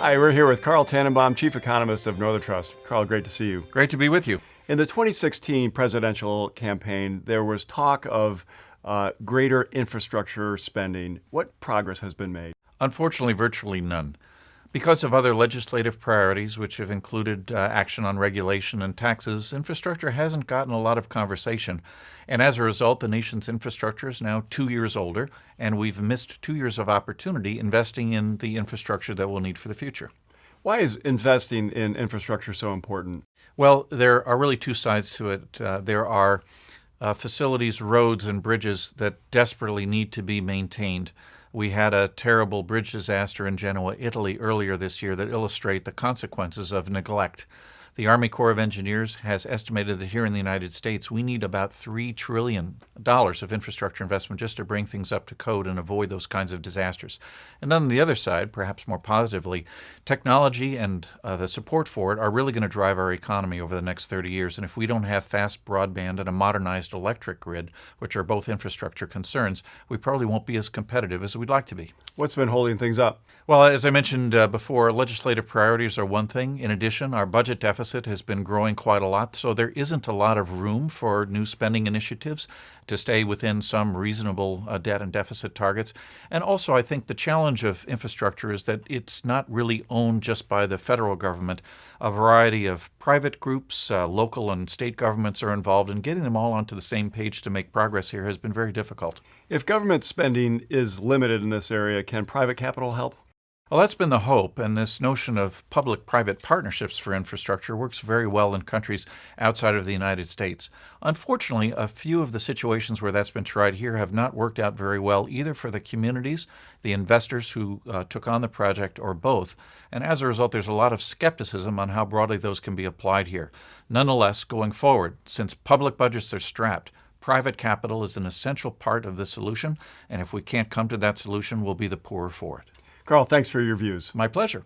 Hi, we're here with Carl Tannenbaum, Chief Economist of Northern Trust. Carl, great to see you. Great to be with you. In the 2016 presidential campaign, there was talk of greater infrastructure spending. What progress has been made? Unfortunately, virtually none. Because of other legislative priorities, which have included action on regulation and taxes, infrastructure hasn't gotten a lot of conversation. And as a result, the nation's infrastructure is now 2 years older, and we've missed 2 years of opportunity investing in the infrastructure that we'll need for the future. Why is investing in infrastructure so important? Well, there are really two sides to it. There are facilities, roads, and bridges that desperately need to be maintained. We had a terrible bridge disaster in Genoa, Italy earlier this year that illustrate the consequences of neglect. The Army Corps of Engineers has estimated that here in the United States, we need about $3 trillion of infrastructure investment just to bring things up to code and avoid those kinds of disasters. And on the other side, perhaps more positively, technology and the support for it are really going to drive our economy over the next 30 years. And if we don't have fast broadband and a modernized electric grid, which are both infrastructure concerns, we probably won't be as competitive as we'd like to be. What's been holding things up? Well, as I mentioned before, legislative priorities are one thing. In addition, our budget deficit has been growing quite a lot, so there isn't a lot of room for new spending initiatives to stay within some reasonable debt and deficit targets. And also, I think the challenge of infrastructure is that it's not really owned just by the federal government. A variety of private groups, local and state governments are involved, and getting them all onto the same page to make progress here has been very difficult. If government spending is limited in this area, can private capital help? Well, that's been the hope, and this notion of public-private partnerships for infrastructure works very well in countries outside of the United States. Unfortunately, a few of the situations where that's been tried here have not worked out very well, either for the communities, the investors who took on the project, or both. And as a result, there's a lot of skepticism on how broadly those can be applied here. Nonetheless, going forward, since public budgets are strapped, private capital is an essential part of the solution, and if we can't come to that solution, we'll be the poorer for it. Carl, thanks for your views. My pleasure.